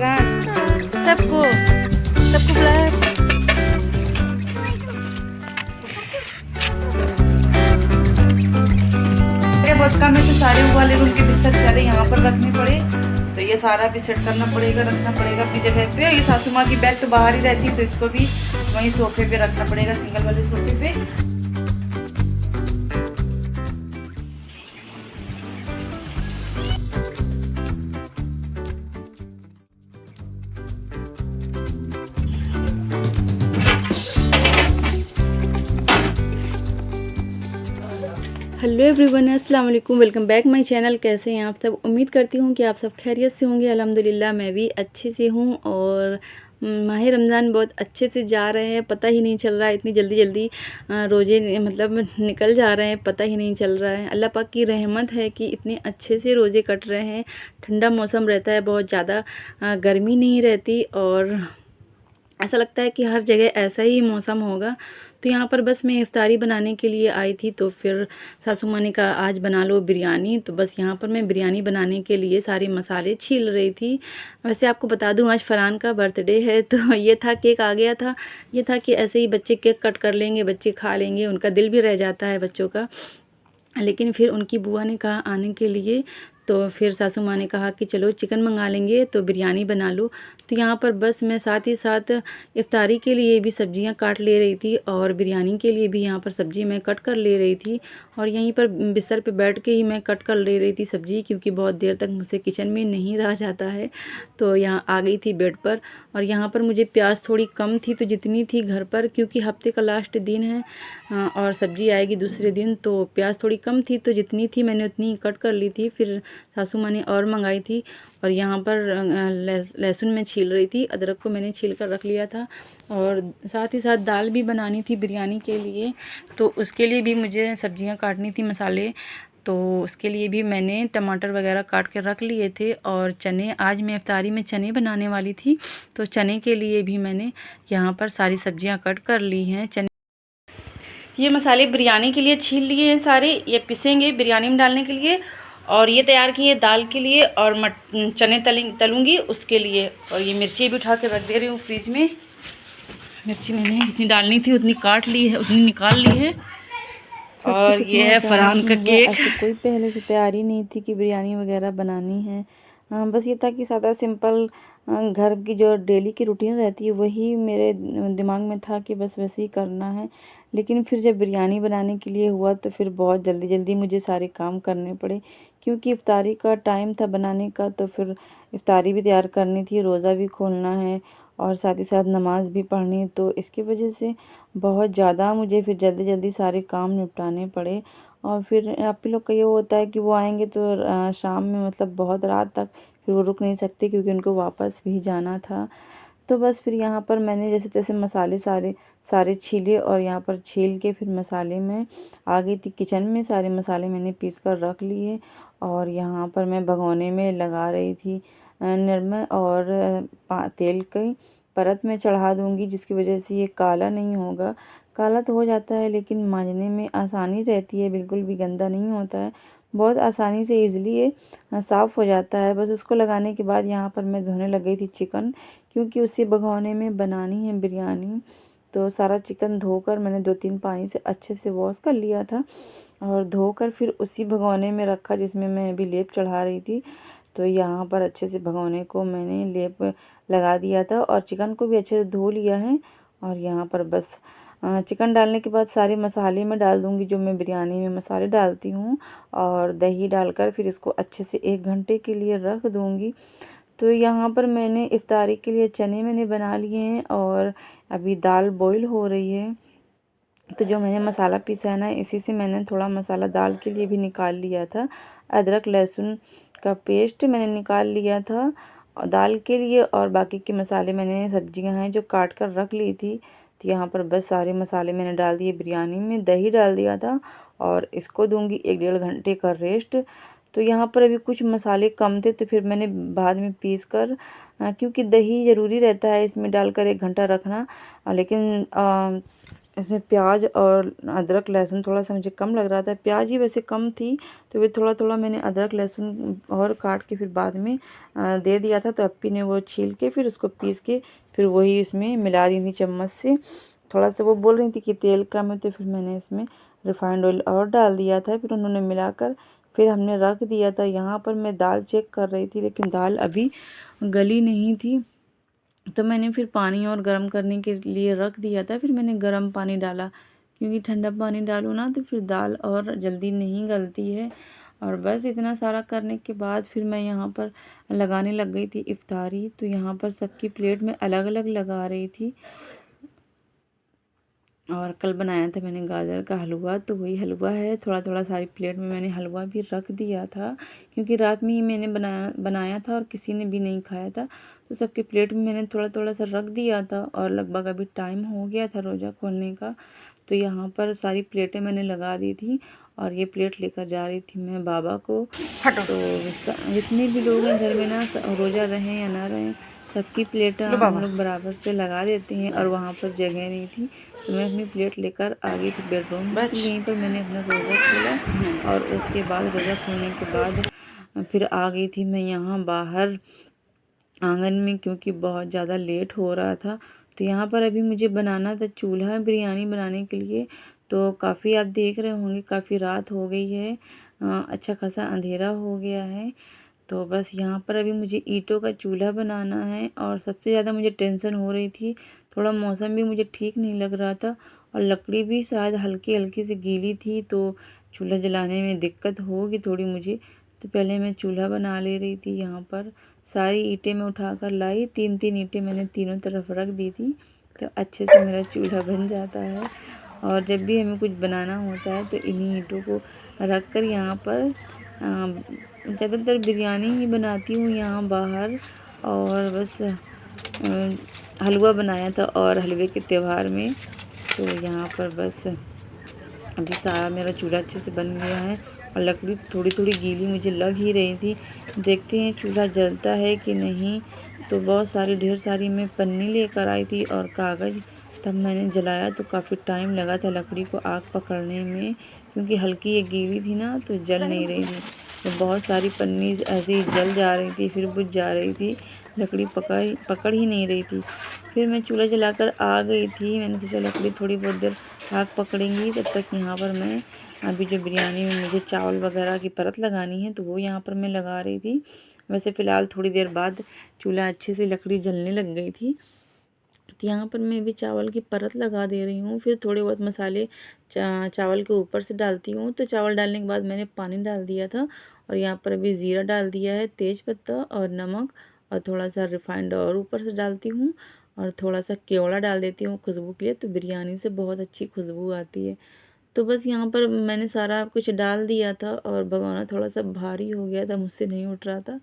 फरहान सबको सबको बुलाया। बहुत कम है तो सारे वाले रूम के बिस्तर सारे यहाँ पर रखने पड़े, तो ये सारा भी सेट करना पड़ेगा, रखना पड़ेगा अपनी जगह पे। ये सासू माँ की बैग तो बाहर ही रहती है, तो इसको भी वहीं सोफे पे रखना पड़ेगा, सिंगल वाले सोफे पे। हेलो एवरीवन, अस्सलाम वालेकुम, वेलकम बैक माय चैनल। कैसे हैं आप सब? उम्मीद करती हूँ कि आप सब खैरियत से होंगे। अल्हम्दुलिल्लाह मैं भी अच्छे से हूँ। और माह रमज़ान बहुत अच्छे से जा रहे हैं, पता ही नहीं चल रहा है, इतनी जल्दी जल्दी रोज़े मतलब निकल जा रहे हैं, पता ही नहीं चल रहा है। अल्लाह पाक की रहमत है कि इतने अच्छे से रोज़े कट रहे हैं। ठंडा मौसम रहता है, बहुत ज़्यादा गर्मी नहीं रहती, और ऐसा लगता है कि हर जगह ऐसा ही मौसम होगा। तो यहाँ पर बस मैं इफ्तारी बनाने के लिए आई थी, तो फिर सासू माँ ने कहा आज बना लो बिरयानी। तो बस यहाँ पर मैं बिरयानी बनाने के लिए सारे मसाले छील रही थी। वैसे आपको बता दूँ आज फरहान का बर्थडे है, तो ये था केक आ गया था। ये था कि ऐसे ही बच्चे केक कट कर लेंगे, बच्चे खा लेंगे, उनका दिल भी रह जाता है बच्चों का। लेकिन फिर उनकी बुआ ने कहा आने के लिए, तो फिर सासू माँ ने कहा कि चलो चिकन मंगा लेंगे तो बिरयानी बना लो। तो यहाँ पर बस मैं साथ ही साथ इफ्तारी के लिए भी सब्जियां काट ले रही थी, और बिरयानी के लिए भी यहाँ पर सब्ज़ी मैं कट कर ले रही थी। और यहीं पर बिस्तर पे बैठ के ही मैं कट कर ले रही थी सब्ज़ी, क्योंकि बहुत देर तक मुझसे किचन में नहीं रहा जाता है। तो यहाँ आ गई थी बेड पर, और यहाँ पर मुझे प्याज थोड़ी कम थी, तो जितनी थी घर पर, क्योंकि हफ्ते का लास्ट दिन है और सब्ज़ी आएगी दूसरे दिन, तो प्याज थोड़ी कम थी, तो जितनी थी मैंने उतनी कट कर ली थी। फिर सासू माँ ने और मंगाई थी। और यहाँ पर लहसुन मैं छील रही थी, अदरक को मैंने छील कर रख लिया था। और साथ ही साथ दाल भी बनानी थी बिरयानी के लिए, तो उसके लिए भी मुझे सब्जियां काटनी थी, मसाले। तो उसके लिए भी मैंने टमाटर वगैरह काट के रख लिए थे। और चने, आज मैं इफ्तारी में चने बनाने वाली थी, तो चने के लिए भी मैंने यहाँ पर सारी सब्जियां कट कर ली हैं। चने, ये मसाले बिरयानी के लिए छील लिए हैं सारे, ये पिसेंगे बिरयानी में डालने के लिए। और ये तैयार किए दाल के लिए, और चने तलूँगी उसके लिए। और ये मिर्ची भी उठा के रख दे रही हूँ फ्रिज में। मिर्ची मैंने जितनी डालनी थी उतनी काट ली है, उतनी निकाल ली है। और ये है फरहान का केक। ऐसी कोई पहले से तैयारी नहीं थी कि बिरयानी वगैरह बनानी है। बस ये था कि सादा सिंपल घर की जो डेली की रूटीन रहती है वही मेरे दिमाग में था कि बस वैसे ही करना है। लेकिन फिर जब बिरयानी बनाने के लिए हुआ तो फिर बहुत जल्दी जल्दी मुझे सारे काम करने पड़े, क्योंकि इफ्तारी का टाइम था बनाने का। तो फिर इफ्तारी भी तैयार करनी थी, रोज़ा भी खोलना है, और साथ ही साथ नमाज भी पढ़नी है। तो इसकी वजह से बहुत ज़्यादा मुझे फिर जल्दी जल्दी सारे काम निपटाने पड़े। और फिर आप लोग का ये होता है कि वो आएंगे तो शाम में मतलब बहुत रात तक फिर वो रुक नहीं सकते, क्योंकि उनको वापस भी जाना था। तो बस फिर यहाँ पर मैंने जैसे तैसे मसाले सारे सारे छीले, और यहाँ पर छील के फिर मसाले में आ गई थी किचन में। सारे मसाले मैंने पीस कर रख लिए, और यहाँ पर मैं भगोने में लगा रही थी निरमा, और तेल की परत में चढ़ा दूँगी, जिसकी वजह से ये काला नहीं होगा। काला तो हो जाता है लेकिन मांजने में आसानी रहती है, बिल्कुल भी गंदा नहीं होता है, बहुत आसानी से ईज़िली ये साफ़ हो जाता है। बस उसको लगाने के बाद यहाँ पर मैं धोने लग गई थी चिकन, क्योंकि उसी भगोने में बनानी है बिरयानी। तो सारा चिकन धोकर मैंने 2-3 पानी से अच्छे से वॉश कर लिया था, और धोकर फिर उसी भगोने में रखा जिसमें मैं अभी लेप चढ़ा रही थी। तो यहाँ पर अच्छे से भगोने को मैंने लेप लगा दिया था, और चिकन को भी अच्छे से धो लिया है। और यहाँ पर बस चिकन डालने के बाद सारे मसाले मैं डाल दूँगी जो मैं बिरयानी में मसाले डालती हूँ, और दही डालकर फिर इसको अच्छे से 1 घंटे के लिए रख दूँगी। तो यहाँ पर मैंने इफ्तारी के लिए चने मैंने बना लिए हैं, और अभी दाल बॉईल हो रही है। तो जो मैंने मसाला पीसा है ना, इसी से मैंने थोड़ा मसाला दाल के लिए भी निकाल लिया था। अदरक लहसुन का पेस्ट मैंने निकाल लिया था और दाल के लिए, और बाकी के मसाले मैंने सब्जियां हैं जो काट कर रख ली थी। तो यहाँ पर बस सारे मसाले मैंने डाल दिए बिरयानी में, दही डाल दिया था, और इसको दूंगी 1-1.5 घंटे का रेस्ट। तो यहाँ पर अभी कुछ मसाले कम थे, तो फिर मैंने बाद में पीस कर, क्योंकि दही ज़रूरी रहता है इसमें डालकर 1 घंटा रखना। लेकिन इसमें प्याज और अदरक लहसुन थोड़ा सा मुझे कम लग रहा था। प्याज ही वैसे कम थी, तो फिर थोड़ा थोड़ा मैंने अदरक लहसुन और काट के फिर बाद में दे दिया था। तो अप्पी ने वो छील के फिर उसको पीस के फिर वही इसमें मिला दी थी चम्मच से। थोड़ा सा वो बोल रही थी कि तेल कम है, तो फिर मैंने इसमें रिफाइंड ऑयल और डाल दिया था। फिर उन्होंने मिलाकर फिर हमने रख दिया था। यहाँ पर मैं दाल चेक कर रही थी, लेकिन दाल अभी गली नहीं थी, तो मैंने फिर पानी और गर्म करने के लिए रख दिया था। फिर मैंने गर्म पानी डाला, क्योंकि ठंडा पानी डालूँ ना तो फिर दाल और जल्दी नहीं गलती है। और बस इतना सारा करने के बाद फिर मैं यहाँ पर लगाने लग गई थी इफ्तारी। तो यहाँ पर सबकी प्लेट में अलग अलग लगा रही थी। और कल बनाया था मैंने गाजर का हलवा, तो वही हलवा है। थोड़ा थोड़ा सारी प्लेट में मैंने हलवा भी रख दिया था, क्योंकि रात में ही मैंने बनाया था और किसी ने भी नहीं खाया था। तो सबके प्लेट में मैंने थोड़ा थोड़ा सा रख दिया था। और लगभग अभी टाइम हो गया था रोज़ा खोलने का, तो यहाँ पर सारी प्लेटें मैंने लगा दी थी। और ये प्लेट लेकर जा रही थी मैं बाबा को। तो जितने भी लोग हैं घर में ना, रोज़ा रहें या ना रहें, सबकी प्लेट हम लोग बराबर से लगा देते हैं। और वहाँ पर जगह नहीं थी, तो मैं अपनी प्लेट लेकर आ गई थी बेडरूम में। तो यहीं पर मैंने अपना रोज़ा खोला। और उसके बाद रोज़ा खोलने के बाद फिर आ गई थी मैं यहाँ बाहर आंगन में, क्योंकि बहुत ज़्यादा लेट हो रहा था। तो यहाँ पर अभी मुझे बनाना था चूल्हा बिरयानी बनाने के लिए। तो काफ़ी आप देख रहे होंगे काफ़ी रात हो गई है, अच्छा खासा अंधेरा हो गया है। तो बस यहाँ पर अभी मुझे ईंटों का चूल्हा बनाना है। और सबसे ज़्यादा मुझे टेंशन हो रही थी, थोड़ा मौसम भी मुझे ठीक नहीं लग रहा था, और लकड़ी भी शायद हल्की हल्की सी गीली थी, तो चूल्हा जलाने में दिक्कत होगी थोड़ी मुझे। तो पहले मैं चूल्हा बना ले रही थी। यहाँ पर सारी ईंटें मैं उठाकर लाई, 3-3 ईंटें मैंने तीनों तरफ रख दी थी, तो अच्छे से मेरा चूल्हा बन जाता है। और जब भी हमें कुछ बनाना होता है तो इन्हीं ईंटों को रख कर यहाँ पर ज़्यादातर बिरयानी ही बनाती हूँ यहाँ बाहर। और बस हलवा बनाया था और हलवे के त्यौहार में। तो यहाँ पर बस अभी सारा मेरा चूल्हा अच्छे से बन गया है। और लकड़ी थोड़ी थोड़ी गीली मुझे लग ही रही थी। देखते हैं चूल्हा जलता है कि नहीं। तो बहुत सारी ढेर सारी मैं पन्नी लेकर आई थी और कागज़। तब मैंने जलाया तो काफ़ी टाइम लगा था लकड़ी को आग पकड़ने में, क्योंकि हल्की ये गीली थी ना, तो जल नहीं रही थी। तो बहुत सारी पन्नी ऐसे ही जल जा रही थी, फिर बुझ जा रही थी, लकड़ी पकड़ ही नहीं रही थी। फिर मैं चूल्हा जलाकर आ गई थी। मैंने सोचा लकड़ी थोड़ी बहुत देर आग पकड़ेंगी, तब तक यहाँ पर मैं अभी जो बिरयानी में मुझे चावल वगैरह की परत लगानी है, तो वो यहाँ पर मैं लगा रही थी। वैसे फ़िलहाल थोड़ी देर बाद चूल्हा अच्छे से लकड़ी जलने लग गई थी। तो यहाँ पर मैं भी चावल की परत लगा दे रही हूँ। फिर थोड़े बहुत मसाले चावल के ऊपर से डालती हूँ। तो चावल डालने के बाद मैंने पानी डाल दिया था, और यहाँ पर अभी ज़ीरा डाल दिया है, तेज पत्ता और नमक, और थोड़ा सा रिफाइंड और ऊपर से डालती हूँ। और थोड़ा सा केवड़ा डाल देती हूँ खुशबू के लिए, तो बिरयानी से बहुत अच्छी खुशबू आती है। तो बस यहाँ पर मैंने सारा कुछ डाल दिया था, और भगोना थोड़ा सा भारी हो गया था, मुझसे नहीं उठ रहा था।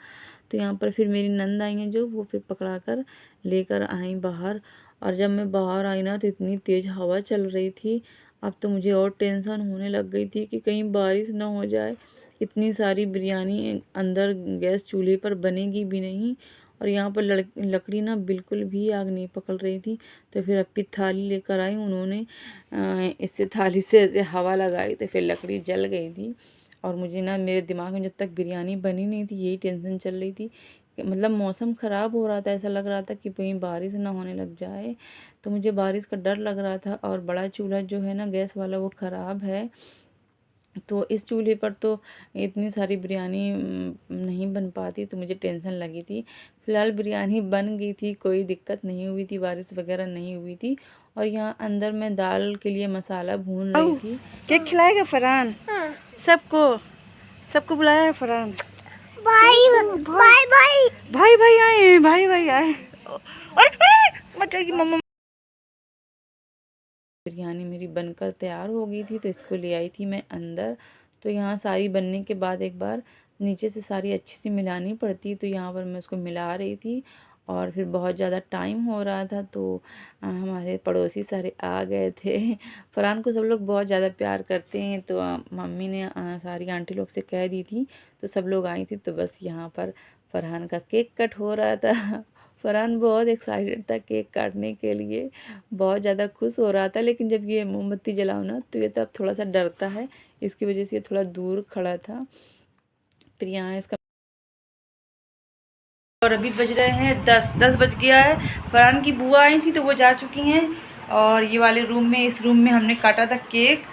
तो यहाँ पर फिर मेरी नंद आई हैं जो, वो फिर पकड़ा कर लेकर आई बाहर। और जब मैं बाहर आई ना, तो इतनी तेज़ हवा चल रही थी। अब तो मुझे और टेंशन होने लग गई थी कि कहीं बारिश ना हो जाए। इतनी सारी बिरयानी अंदर गैस चूल्हे पर बनेगी भी नहीं, और यहाँ पर लकड़ी ना बिल्कुल भी आग नहीं पकड़ रही थी। तो फिर अप्पी थाली लेकर आई, उन्होंने इससे थाली से ऐसे हवा लगाई, तो फिर लकड़ी जल गई थी। और मुझे ना मेरे दिमाग में जब तक बिरयानी बनी नहीं थी यही टेंशन चल रही थी, मतलब मौसम ख़राब हो रहा था, ऐसा लग रहा था कि कहीं बारिश ना होने लग जाए। तो मुझे बारिश का डर लग रहा था। और बड़ा चूल्हा जो है ना गैस वाला, वो ख़राब है। तो इस चूल्हे पर तो इतनी सारी बिरयानी नहीं बन पाती, तो मुझे टेंशन लगी थी। फ़िलहाल बिरयानी बन गई थी, कोई दिक्कत नहीं हुई थी, बारिश वगैरह नहीं हुई थी। और यहाँ अंदर मैं दाल के लिए मसाला भून रही थी। केक खिलाएगा फरहान? सबको सबको बुलाया है फरहान? भाई भाई भाई भाई भाई आए हैं, भाई भाई आए। और बच्चा की मम्मा। बिरयानी मेरी बनकर तैयार हो गई थी, तो इसको ले आई थी मैं अंदर। तो यहाँ सारी बनने के बाद एक बार नीचे से सारी अच्छी सी मिलानी पड़ती, तो यहाँ पर मैं उसको मिला रही थी। और फिर बहुत ज़्यादा टाइम हो रहा था, तो हमारे पड़ोसी सारे आ गए थे। फरहान को सब लोग बहुत ज़्यादा प्यार करते हैं, तो मम्मी ने सारी आंटी लोग से कह दी थी, तो सब लोग आई थी। तो बस यहाँ पर फरहान का केक कट हो रहा था। फरहान बहुत एक्साइटेड था केक काटने के लिए, बहुत ज़्यादा खुश हो रहा था। लेकिन जब ये मोमबत्ती जलाओ ना तो ये तब थोड़ा सा डरता है, इसकी वजह से ये थोड़ा दूर खड़ा था। फिर यहाँ इसका और अभी बज रहे हैं 10 बज गया है। फरहान की बुआ आई थी तो वो जा चुकी हैं, और ये वाले रूम में, इस रूम में हमने काटा था केक।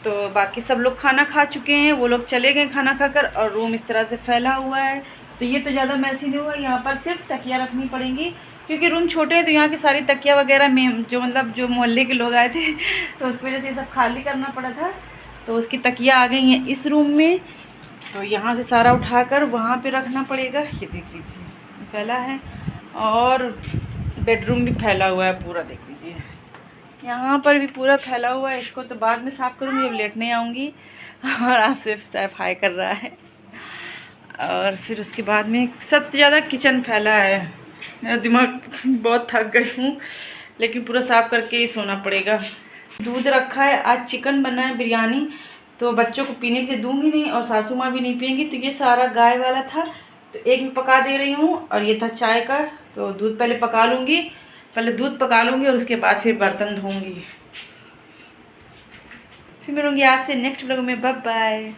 तो बाकी सब लोग खाना खा चुके हैं, वो लोग चले गए खाना खाकर, और रूम इस तरह से फैला हुआ है। तो ये तो ज़्यादा मैसी नहीं हुआ, यहाँ पर सिर्फ तकिया रखनी पड़ेंगी क्योंकि रूम छोटे हैं। तो यहाँ की सारी तकिया वगैरह में जो मतलब जो मोहल्ले के लोग आए थे तो उसकी वजह से ये सब खाली करना पड़ा था। तो उसकी तकिया आ गई हैं इस रूम में, तो यहाँ से सारा उठाकर वहाँ पे रखना पड़ेगा। ये देख लीजिए फैला है, और बेडरूम भी फैला हुआ है पूरा, देख लीजिए यहाँ पर भी पूरा फैला हुआ है। इसको तो बाद में साफ़ करूँगी जब लेटने आऊँगी। और आपसे सफाई कर रहा है, और फिर उसके बाद में सबसे ज़्यादा किचन फैला है। मेरा दिमाग बहुत थक गई हूँ, लेकिन पूरा साफ़ करके ही सोना पड़ेगा। दूध रखा है, आज चिकन बना है बिरयानी, तो बच्चों को पीने के लिए दूंगी नहीं, और सासू माँ भी नहीं पियेंगी। तो ये सारा गाय वाला था, तो एक में पका दे रही हूँ, और ये था चाय का। तो दूध पहले पका लूँगी, पहले दूध पका लूँगी और उसके बाद फिर बर्तन धोऊँगी। फिर मिलूँगी आपसे नेक्स्ट व्लॉग में। Bye bye.